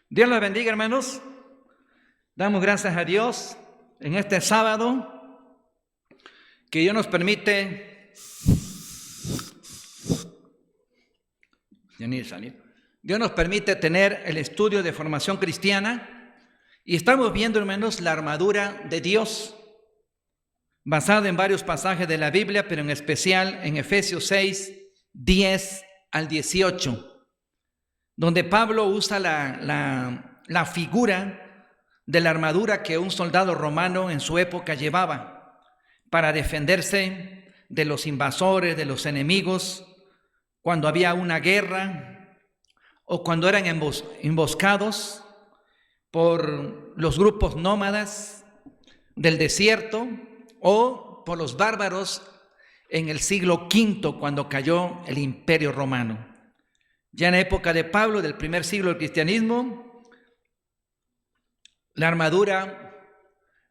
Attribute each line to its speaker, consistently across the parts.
Speaker 1: Dios los bendiga, hermanos. Damos gracias a Dios en este sábado que Dios nos permite. Dios nos permite tener el estudio de formación cristiana y estamos viendo, hermanos, la armadura de Dios basada en varios pasajes de la Biblia, pero en especial en Efesios 6, 10 al 18. Donde Pablo usa la figura de la armadura que un soldado romano en su época llevaba para defenderse de los invasores, de los enemigos, cuando había una guerra o cuando eran emboscados por los grupos nómadas del desierto o por los bárbaros en el siglo V, cuando cayó el Imperio Romano. Ya en la época de Pablo, del primer siglo del cristianismo, la armadura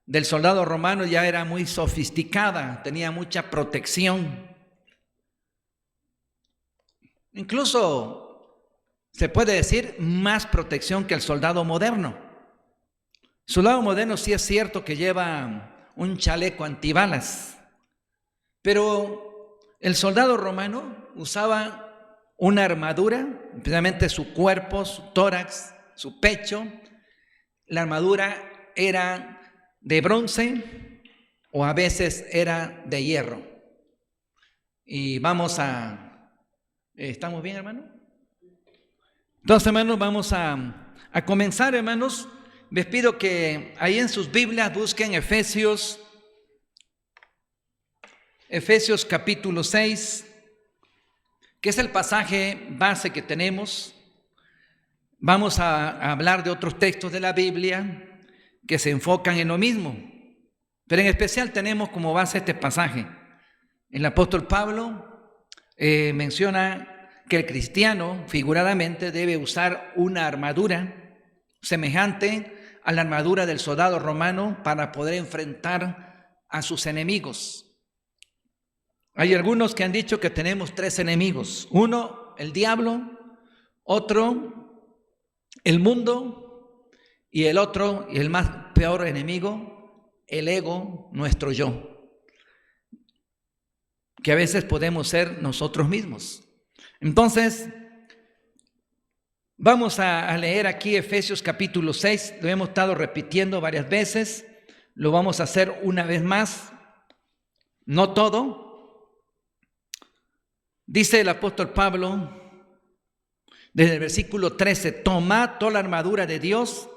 Speaker 1: del soldado romano ya era muy sofisticada, tenía mucha protección. Incluso se puede decir más protección que el soldado moderno. El soldado moderno sí es cierto que lleva un chaleco antibalas, pero el soldado romano usaba una armadura, especialmente su cuerpo, su tórax, su pecho. La armadura era de bronce o a veces era de hierro. Y ¿estamos bien, hermano? Entonces, hermanos, vamos a comenzar, hermanos. Les pido que ahí en sus Biblias busquen Efesios capítulo 6, que es el pasaje base que tenemos. Vamos a hablar de otros textos de la Biblia que se enfocan en lo mismo, pero en especial tenemos como base este pasaje. El apóstol Pablo menciona que el cristiano figuradamente debe usar una armadura semejante a la armadura del soldado romano para poder enfrentar a sus enemigos. Hay algunos que han dicho que tenemos tres enemigos: uno, el diablo; otro, el mundo; y el otro, y el más peor enemigo, el ego, nuestro yo, que a veces podemos ser nosotros mismos. Entonces, vamos a leer aquí Efesios capítulo 6, lo hemos estado repitiendo varias veces, lo vamos a hacer una vez más, no todo. Dice el apóstol Pablo, desde el versículo 13, tomad toda la armadura de Dios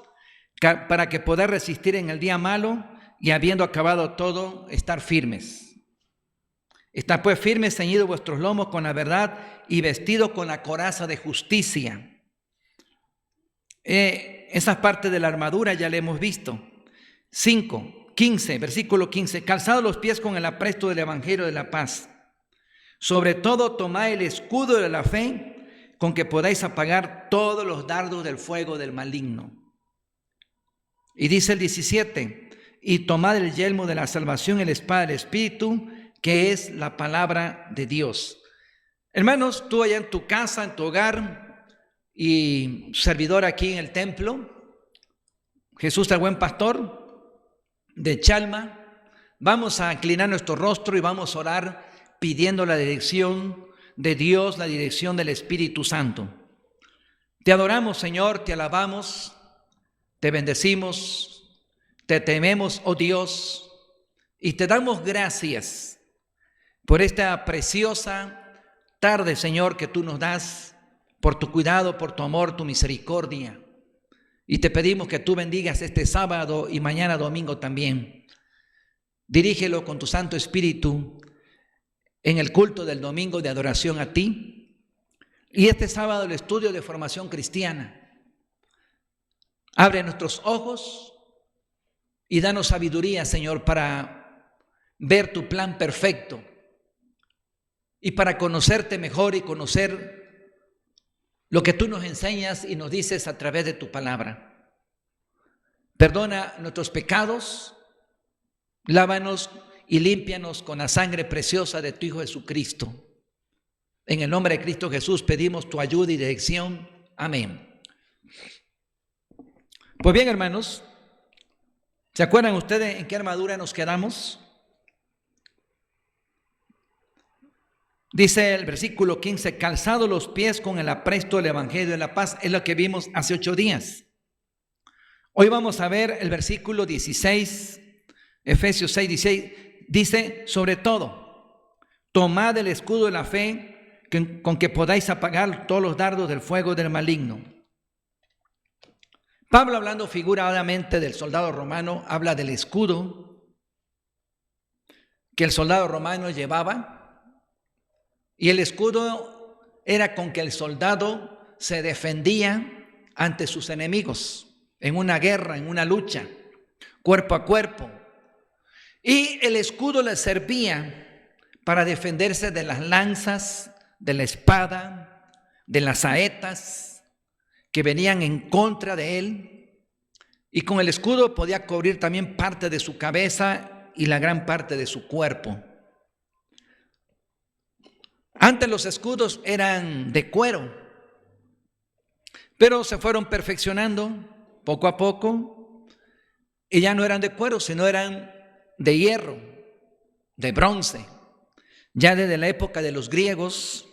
Speaker 1: para que podáis resistir en el día malo y habiendo acabado todo, estar firmes. Estad pues firmes, ceñidos vuestros lomos con la verdad y vestidos con la coraza de justicia. Esa parte de la armadura ya la hemos visto. 15, versículo 15, calzados los pies con el apresto del evangelio de la paz. Sobre todo tomad el escudo de la fe, con que podáis apagar todos los dardos del fuego del maligno. Y dice el 17, y tomad el yelmo de la salvación y la espada del Espíritu, que es la palabra de Dios. Hermanos, tú allá en tu casa, en tu hogar, y servidor aquí en el templo, Jesús el buen pastor de Chalma, vamos a inclinar nuestro rostro y vamos a orar pidiendo la dirección de Dios, la dirección del Espíritu Santo. Te adoramos, Señor, te alabamos, te bendecimos, te tememos, oh Dios, y te damos gracias por esta preciosa tarde, Señor, que tú nos das, por tu cuidado, por tu amor, tu misericordia. Y te pedimos que tú bendigas este sábado y mañana domingo también. Dirígelo con tu Santo Espíritu en el culto del domingo de adoración a ti, y este sábado el estudio de formación cristiana. Abre nuestros ojos y danos sabiduría, Señor, para ver tu plan perfecto y para conocerte mejor y conocer lo que tú nos enseñas y nos dices a través de tu palabra. Perdona nuestros pecados, lávanos y límpianos con la sangre preciosa de tu Hijo Jesucristo. En el nombre de Cristo Jesús pedimos tu ayuda y dirección. Amén. Pues bien, hermanos, ¿se acuerdan ustedes en qué armadura nos quedamos? Dice el versículo 15, calzado los pies con el apresto del Evangelio de la paz. Es lo que vimos hace 8 días. Hoy vamos a ver el versículo 16, Efesios 6, 16. Dice, sobre todo, tomad el escudo de la fe con que podáis apagar todos los dardos del fuego del maligno. Pablo, hablando figuradamente del soldado romano, habla del escudo que el soldado romano llevaba. Y el escudo era con que el soldado se defendía ante sus enemigos en una guerra, en una lucha, cuerpo a cuerpo. Y el escudo le servía para defenderse de las lanzas, de la espada, de las saetas que venían en contra de él. Y con el escudo podía cubrir también parte de su cabeza y la gran parte de su cuerpo. Antes los escudos eran de cuero, pero se fueron perfeccionando poco a poco y ya no eran de cuero, sino eran de hierro, de bronce. Ya desde la época de los griegos,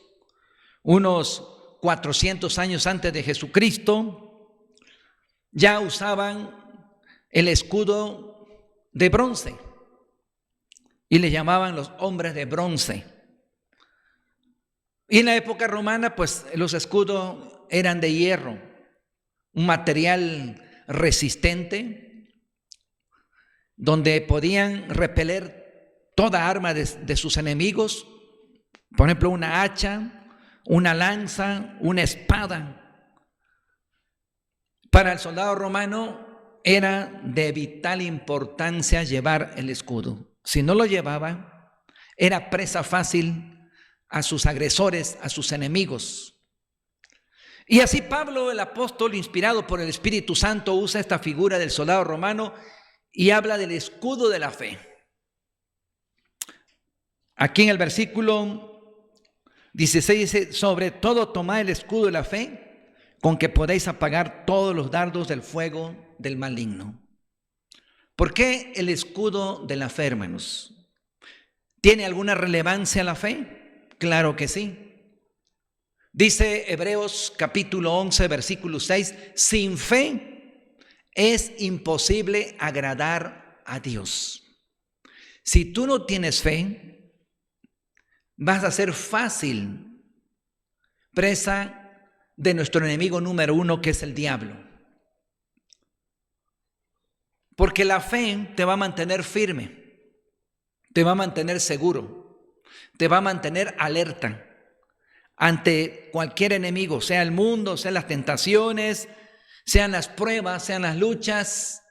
Speaker 1: unos 400 años antes de Jesucristo, ya usaban el escudo de bronce y le llamaban los hombres de bronce. Y en la época romana, pues los escudos eran de hierro, un material resistente, donde podían repeler toda arma de sus enemigos, por ejemplo, una hacha, una lanza, una espada. Para el soldado romano era de vital importancia llevar el escudo. Si no lo llevaba, era presa fácil a sus agresores, a sus enemigos. Y así Pablo, el apóstol, inspirado por el Espíritu Santo, usa esta figura del soldado romano y habla del escudo de la fe. Aquí en el versículo 16 dice, sobre todo tomad el escudo de la fe, con que podéis apagar todos los dardos del fuego del maligno. ¿Por qué el escudo de la fe, hermanos? ¿Tiene alguna relevancia la fe? Claro que sí. Dice Hebreos capítulo 11, versículo 6, sin fe es imposible agradar a Dios. Si tú no tienes fe, vas a ser fácil presa de nuestro enemigo número 1, que es el diablo. Porque la fe te va a mantener firme, te va a mantener seguro, te va a mantener alerta ante cualquier enemigo, sea el mundo, sean las tentaciones, sean las pruebas, sean las luchas,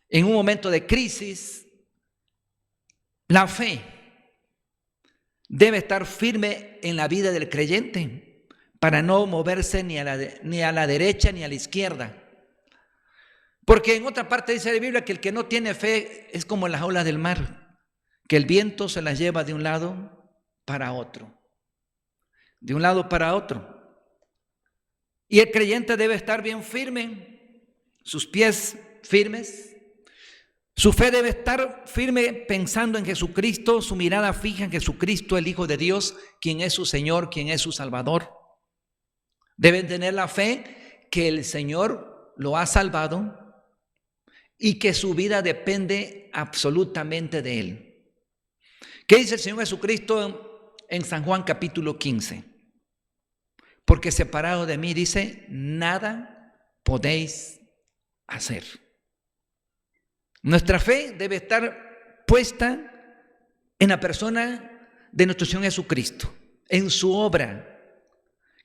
Speaker 1: en un momento de crisis. La fe debe estar firme en la vida del creyente para no moverse ni a la derecha ni a la izquierda. Porque en otra parte dice la Biblia que el que no tiene fe es como las olas del mar, que el viento se las lleva de un lado para otro, de un lado para otro. Y el creyente debe estar bien firme, sus pies firmes, su fe debe estar firme pensando en Jesucristo, su mirada fija en Jesucristo, el Hijo de Dios, quien es su Señor, quien es su Salvador. Deben tener la fe que el Señor lo ha salvado y que su vida depende absolutamente de Él. ¿Qué dice el Señor Jesucristo en San Juan capítulo 15? Porque separado de mí, dice, nada podéis hacer. Nuestra fe debe estar puesta en la persona de nuestro Señor Jesucristo, en su obra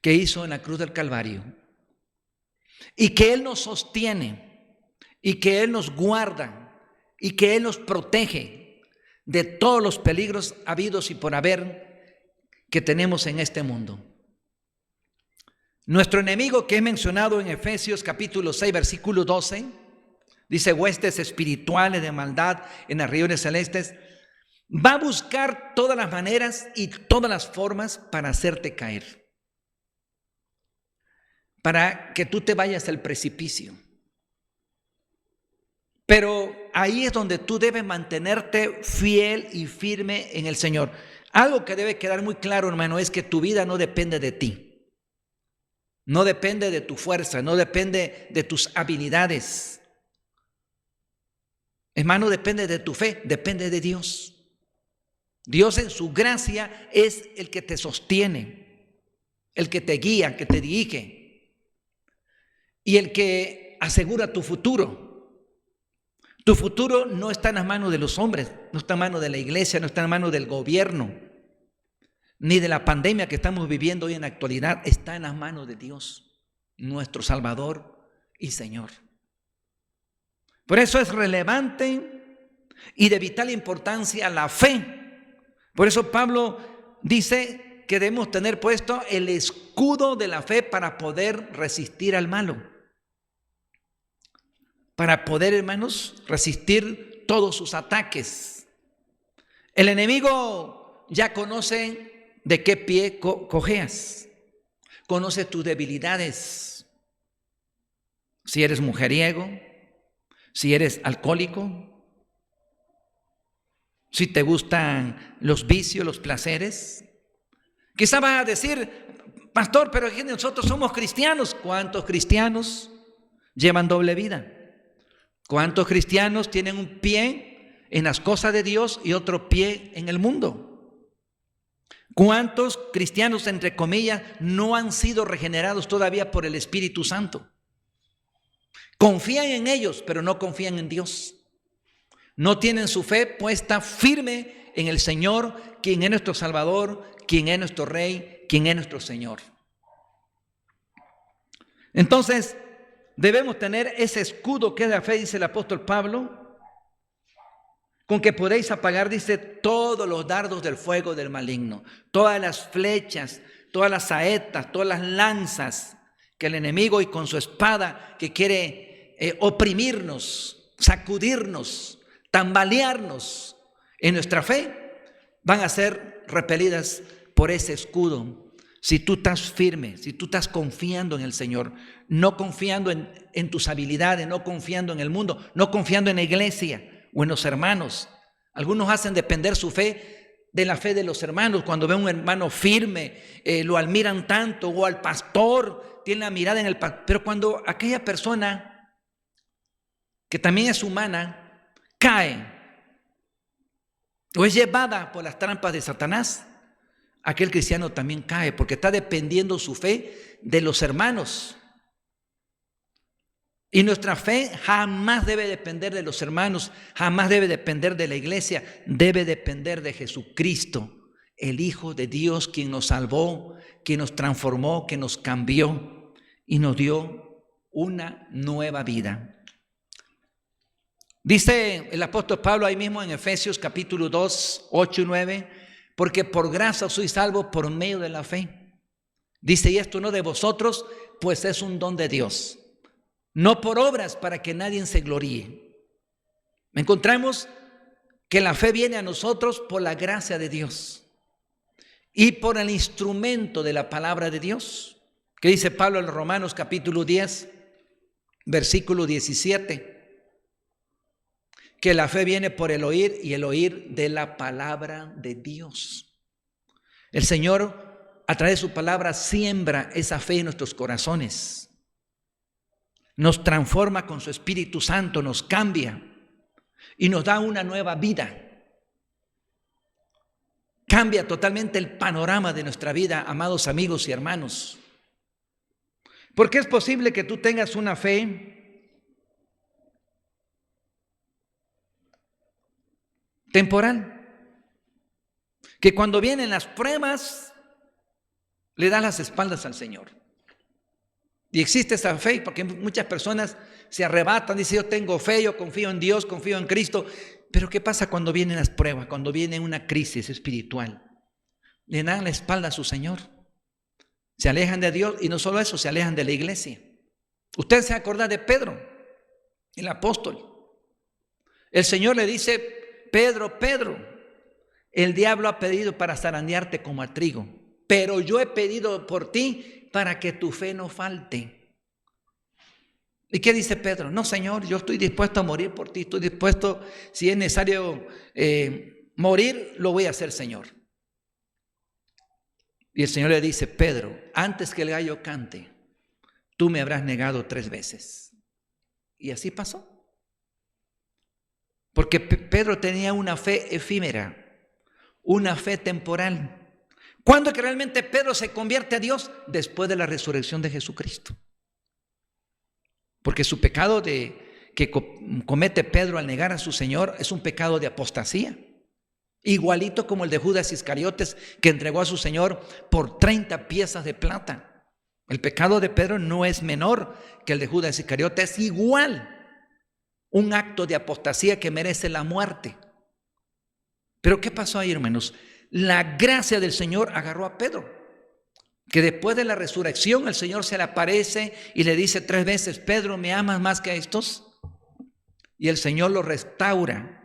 Speaker 1: que hizo en la cruz del Calvario, y que Él nos sostiene, y que Él nos guarda, y que Él nos protege de todos los peligros habidos y por haber que tenemos en este mundo. Nuestro enemigo, que es mencionado en Efesios capítulo 6, versículo 12, dice, huestes espirituales de maldad en las regiones celestes, va a buscar todas las maneras y todas las formas para hacerte caer, para que tú te vayas al precipicio. Pero ahí es donde tú debes mantenerte fiel y firme en el Señor. Algo que debe quedar muy claro, hermano, es que tu vida no depende de ti. No depende de tu fuerza, no depende de tus habilidades. Hermano, depende de tu fe, depende de Dios. Dios en su gracia es el que te sostiene, el que te guía, que te dirige y el que asegura tu futuro. Tu futuro no está en las manos de los hombres, no está en manos de la iglesia, no está en manos del gobierno, ni de la pandemia que estamos viviendo hoy en la actualidad. Está en las manos de Dios, nuestro Salvador y Señor. Por eso es relevante y de vital importancia la fe. Por eso Pablo dice que debemos tener puesto el escudo de la fe para poder resistir al malo. Para poder, hermanos, resistir todos sus ataques. El enemigo ya conoce de qué pie cojeas. Conoce tus debilidades. Si eres mujeriego, si eres alcohólico, si te gustan los vicios, los placeres. Quizá vas a decir, pastor, pero aquí nosotros somos cristianos. ¿Cuántos cristianos llevan doble vida? ¿Cuántos cristianos tienen un pie en las cosas de Dios y otro pie en el mundo? ¿Cuántos cristianos, entre comillas, no han sido regenerados todavía por el Espíritu Santo? Confían en ellos, pero no confían en Dios. No tienen su fe puesta firme en el Señor, quien es nuestro Salvador, quien es nuestro Rey, quien es nuestro Señor. Entonces, debemos tener ese escudo que es la fe, dice el apóstol Pablo, con que podéis apagar, dice, todos los dardos del fuego del maligno, todas las flechas, todas las saetas, todas las lanzas que el enemigo y con su espada que quiere oprimirnos, sacudirnos, tambalearnos en nuestra fe, van a ser repelidas por ese escudo. Si tú estás firme, si tú estás confiando en el Señor, no confiando en tus habilidades, no confiando en el mundo, no confiando en la iglesia o en los hermanos. Algunos hacen depender su fe de la fe de los hermanos. Cuando ven un hermano firme, lo admiran tanto, o al pastor, tienen la mirada en el pastor. Pero cuando aquella persona, que también es humana, cae o es llevada por las trampas de Satanás, aquel cristiano también cae, porque está dependiendo su fe de los hermanos. Y nuestra fe jamás debe depender de los hermanos, jamás debe depender de la iglesia, debe depender de Jesucristo, el Hijo de Dios, quien nos salvó, quien nos transformó, que nos cambió y nos dio una nueva vida. Dice el apóstol Pablo ahí mismo en Efesios capítulo 2, 8 y 9, porque por gracia sois salvos por medio de la fe. Dice, y esto no de vosotros, pues es un don de Dios, no por obras para que nadie se gloríe. Encontramos que la fe viene a nosotros por la gracia de Dios y por el instrumento de la palabra de Dios, que dice Pablo en Romanos capítulo 10, versículo 17, que la fe viene por el oír y el oír de la palabra de Dios. El Señor, a través de su palabra, siembra esa fe en nuestros corazones. Nos transforma con su Espíritu Santo, nos cambia y nos da una nueva vida. Cambia totalmente el panorama de nuestra vida, amados amigos y hermanos. Porque es posible que tú tengas una fe temporal, que cuando vienen las pruebas le das las espaldas al Señor. Y existe esa fe, porque muchas personas se arrebatan, dicen, yo tengo fe, yo confío en Dios, confío en Cristo. Pero ¿qué pasa cuando vienen las pruebas, cuando viene una crisis espiritual? Le dan la espalda a su Señor. Se alejan de Dios y no solo eso, se alejan de la iglesia. Usted se acuerda de Pedro, el apóstol. El Señor le dice, Pedro, Pedro, el diablo ha pedido para zarandearte como a trigo, pero yo he pedido por ti para que tu fe no falte. ¿Y qué dice Pedro? No, Señor, yo estoy dispuesto a morir por ti, estoy dispuesto, si es necesario morir, lo voy a hacer, Señor. Y el Señor le dice, Pedro, antes que el gallo cante, tú me habrás negado 3 veces. Y así pasó. Porque Pedro tenía una fe efímera, una fe temporal. ¿Cuándo es que realmente Pedro se convierte a Dios? Después de la resurrección de Jesucristo. Porque su pecado que comete Pedro al negar a su Señor es un pecado de apostasía. Igualito como el de Judas Iscariotes, que entregó a su Señor por 30 piezas de plata. El pecado de Pedro no es menor que el de Judas Iscariotes, es igual. Un acto de apostasía que merece la muerte. Pero ¿qué pasó ahí, hermanos? La gracia del Señor agarró a Pedro, que después de la resurrección el Señor se le aparece y le dice 3 veces, Pedro, ¿me amas más que a estos? Y el Señor lo restaura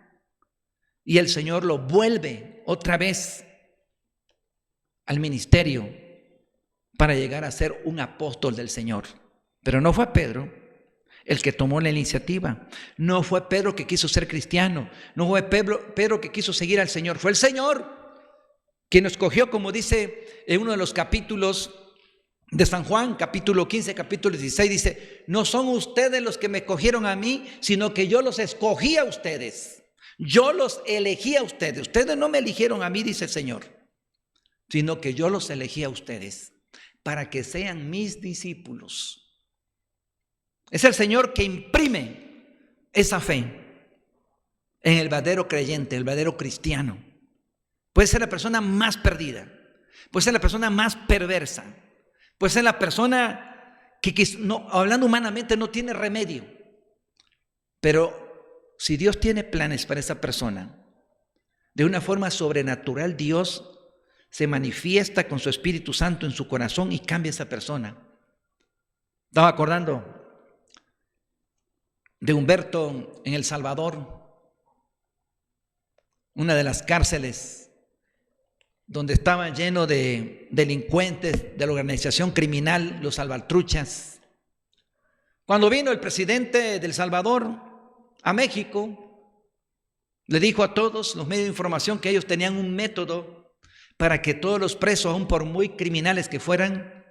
Speaker 1: y el Señor lo vuelve otra vez al ministerio para llegar a ser un apóstol del Señor. Pero no fue Pedro el que tomó la iniciativa, no fue Pedro que quiso ser cristiano, no fue Pedro que quiso seguir al Señor, fue el Señor quien nos escogió, como dice en uno de los capítulos de San Juan, capítulo 15, capítulo 16, dice, no son ustedes los que me escogieron a mí, sino que yo los escogí a ustedes, yo los elegí a ustedes, ustedes no me eligieron a mí, dice el Señor, sino que yo los elegí a ustedes para que sean mis discípulos. Es el Señor que imprime esa fe en el verdadero creyente, el verdadero cristiano. Puede ser la persona más perdida, puede ser la persona más perversa, puede ser la persona que no, hablando humanamente no tiene remedio. Pero si Dios tiene planes para esa persona, de una forma sobrenatural Dios se manifiesta con su Espíritu Santo en su corazón y cambia a esa persona. Estaba acordando de Humberto en El Salvador, una de las cárceles donde estaba lleno de delincuentes de la organización criminal, los salvatruchas. Cuando vino el presidente de El Salvador a México, le dijo a todos los medios de información que ellos tenían un método para que todos los presos, aun por muy criminales que fueran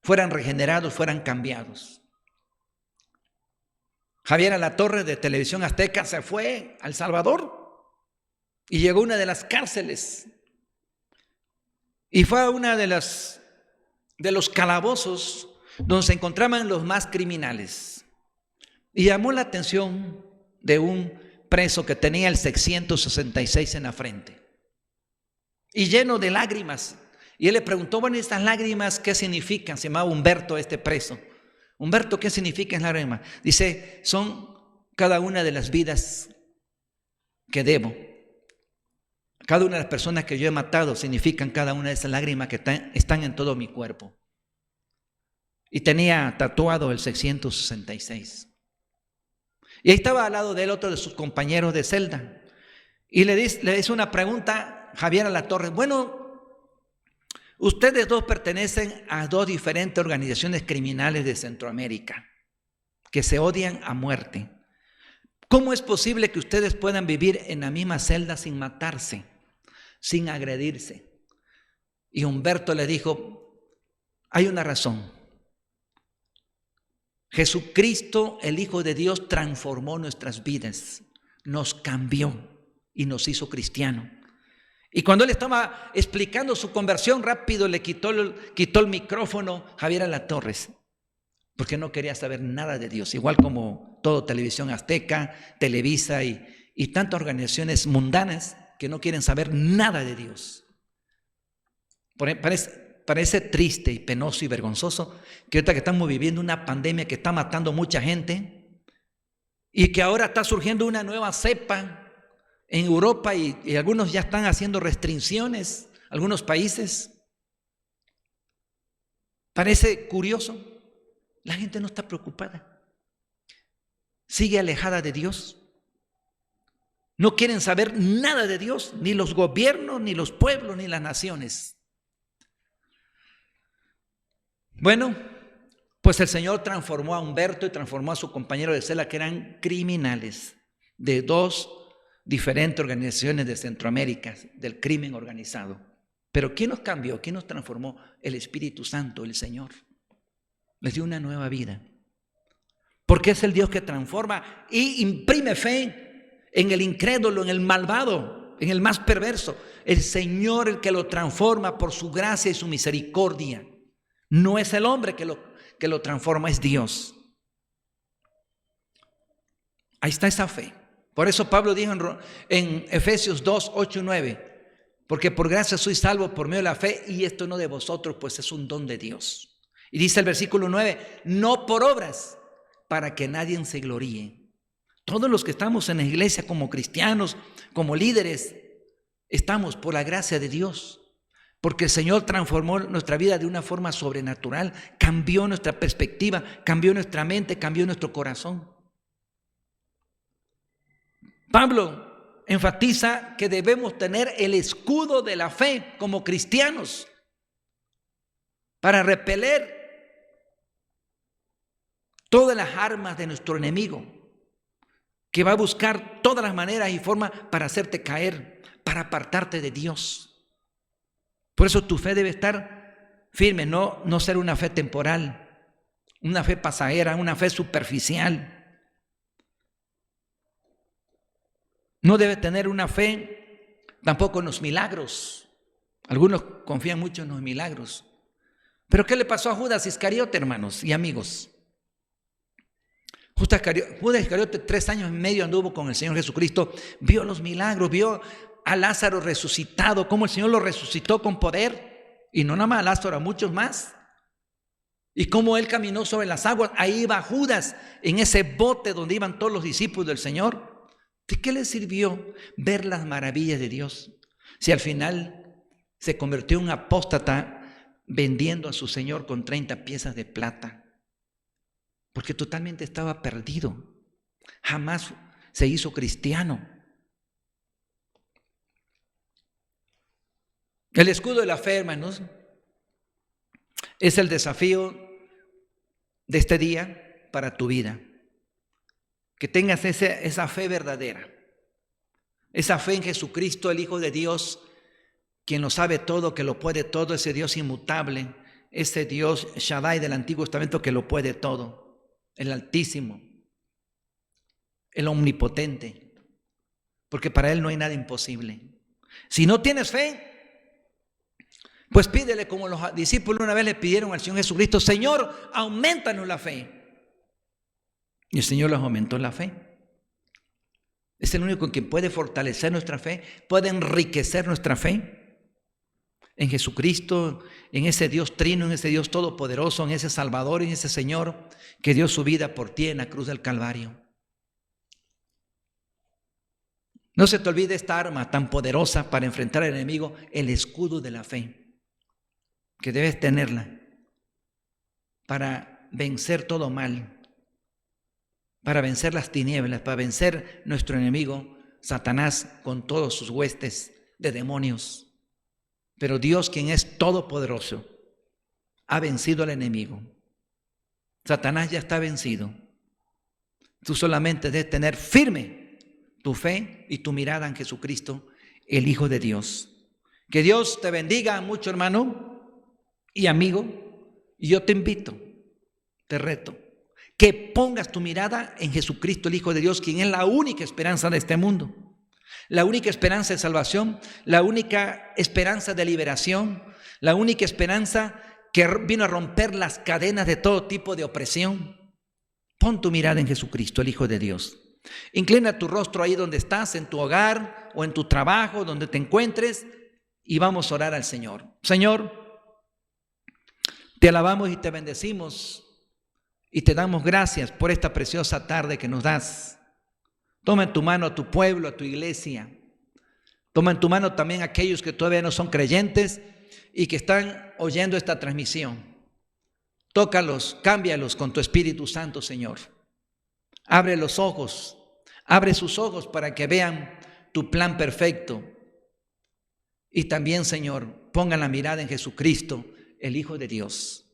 Speaker 1: regenerados, fueran cambiados. Javier Alatorre de Televisión Azteca se fue a El Salvador y llegó a una de las cárceles y fue a una de los calabozos donde se encontraban los más criminales y llamó la atención de un preso que tenía el 666 en la frente y lleno de lágrimas, y él le preguntó, bueno, ¿estas lágrimas qué significan? Se llamaba Humberto este preso. Humberto, ¿qué significa en lágrima? Dice, son cada una de las vidas que debo. Cada una de las personas que yo he matado significan cada una de esas lágrimas que están en todo mi cuerpo. Y tenía tatuado el 666. Y ahí estaba al lado de él otro de sus compañeros de celda. Y le hizo una pregunta Javier Alatorre. Bueno, ustedes dos pertenecen a 2 diferentes organizaciones criminales de Centroamérica que se odian a muerte. ¿Cómo es posible que ustedes puedan vivir en la misma celda sin matarse, sin agredirse? Y Humberto le dijo, hay una razón. Jesucristo, el Hijo de Dios, transformó nuestras vidas, nos cambió y nos hizo cristianos. Y cuando él estaba explicando su conversión, rápido le quitó el micrófono Javier Alatorre, porque no quería saber nada de Dios, igual como todo Televisión Azteca, Televisa y tantas organizaciones mundanas que no quieren saber nada de Dios. Parece triste y penoso y vergonzoso que ahorita que estamos viviendo una pandemia que está matando mucha gente y que ahora está surgiendo una nueva cepa en Europa y algunos ya están haciendo restricciones, algunos países. Parece curioso, la gente no está preocupada, sigue alejada de Dios, no quieren saber nada de Dios, ni los gobiernos, ni los pueblos, ni las naciones. Bueno, pues Pues el Señor transformó a Humberto y transformó a su compañero de celda, que eran criminales de 2 diferentes organizaciones de Centroamérica, del crimen organizado. Pero ¿quién nos cambió? ¿Quién nos transformó? El Espíritu Santo, el Señor. Les dio una nueva vida. Porque es el Dios que transforma y imprime fe en el incrédulo, en el malvado, en el más perverso. El Señor el que lo transforma por su gracia y su misericordia. No es el hombre que lo transforma, es Dios. Ahí está esa fe. Por eso Pablo dijo en Efesios 2, 8 y 9, porque por gracia sois salvos por medio de la fe, y esto no de vosotros, pues es un don de Dios. Y dice el versículo 9, no por obras, para que nadie se gloríe. Todos los que estamos en la iglesia como cristianos, como líderes, estamos por la gracia de Dios, porque el Señor transformó nuestra vida de una forma sobrenatural, cambió nuestra perspectiva, cambió nuestra mente, cambió nuestro corazón. Pablo enfatiza que debemos tener el escudo de la fe como cristianos para repeler todas las armas de nuestro enemigo, que va a buscar todas las maneras y formas para hacerte caer, para apartarte de Dios. Por eso tu fe debe estar firme, no ser una fe temporal, una fe pasajera, una fe superficial. No debe tener una fe tampoco en los milagros. Algunos confían mucho en los milagros. Pero ¿qué le pasó a Judas Iscariote, hermanos y amigos? Judas Iscariote 3 años y medio anduvo con el Señor Jesucristo, vio los milagros, vio a Lázaro resucitado, cómo el Señor lo resucitó con poder, y no nada más a Lázaro, a muchos más. Y cómo él caminó sobre las aguas, ahí iba Judas en ese bote donde iban todos los discípulos del Señor. ¿De qué le sirvió ver las maravillas de Dios si al final se convirtió en un apóstata vendiendo a su Señor con 30 piezas de plata? Porque totalmente estaba perdido. Jamás se hizo cristiano. El escudo de la fe, hermanos, es el desafío de este día para tu vida. Que tengas esa fe verdadera, esa fe en Jesucristo, el Hijo de Dios, quien lo sabe todo, que lo puede todo, ese Dios inmutable, ese Dios Shaddai del Antiguo Testamento que lo puede todo, el Altísimo, el Omnipotente, porque para Él no hay nada imposible. Si no tienes fe, pues pídele como los discípulos una vez le pidieron al Señor Jesucristo: Señor, aumentanos la fe. Y el Señor les aumentó la fe. Es el único que puede fortalecer nuestra fe, puede enriquecer nuestra fe en Jesucristo, en ese Dios trino, en ese Dios todopoderoso, en ese Salvador, en ese Señor que dio su vida por ti en la cruz del Calvario. No se te olvide esta arma tan poderosa para enfrentar al enemigo, el escudo de la fe, que debes tenerla para vencer todo mal, para vencer las tinieblas, para vencer nuestro enemigo, Satanás, con todos sus huestes de demonios. Pero Dios, quien es todopoderoso, ha vencido al enemigo. Satanás ya está vencido. Tú solamente debes tener firme tu fe y tu mirada en Jesucristo, el Hijo de Dios. Que Dios te bendiga mucho, hermano y amigo. Y yo te invito, te reto, que pongas tu mirada en Jesucristo, el Hijo de Dios, quien es la única esperanza de este mundo, la única esperanza de salvación, la única esperanza de liberación, la única esperanza que vino a romper las cadenas de todo tipo de opresión. Pon tu mirada en Jesucristo, el Hijo de Dios. Inclina tu rostro ahí donde estás, en tu hogar o en tu trabajo, donde te encuentres, y vamos a orar al Señor. Señor, te alabamos y te bendecimos y te damos gracias por esta preciosa tarde que nos das. Toma en tu mano a tu pueblo, a tu iglesia. Toma en tu mano también a aquellos que todavía no son creyentes y que están oyendo esta transmisión. Tócalos, cámbialos con tu Espíritu Santo, Señor. Abre los ojos, abre sus ojos para que vean tu plan perfecto. Y también, Señor, pongan la mirada en Jesucristo, el Hijo de Dios.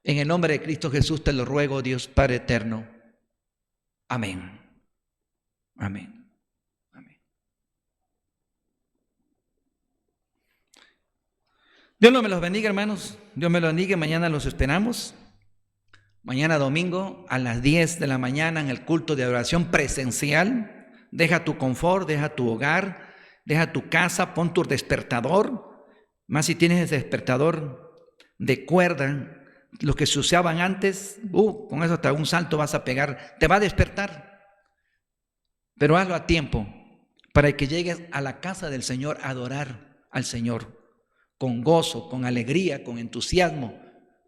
Speaker 1: En el nombre de Cristo Jesús te lo ruego, Dios Padre eterno. Amén. Amén. Amén. Dios me los bendiga, hermanos. Dios me los bendiga. Mañana los esperamos. Mañana domingo a las 10 de la mañana en el culto de adoración presencial. Deja tu confort, deja tu hogar, deja tu casa, pon tu despertador. Más si tienes ese despertador de cuerda, los que se usaban antes, con eso hasta un salto vas a pegar, te va a despertar. Pero hazlo a tiempo para que llegues a la casa del Señor a adorar al Señor con gozo, con alegría, con entusiasmo,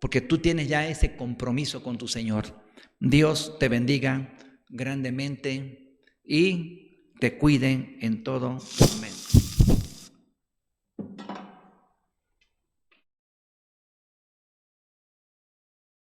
Speaker 1: porque tú tienes ya ese compromiso con tu Señor. Dios te bendiga grandemente y te cuide en todo momento.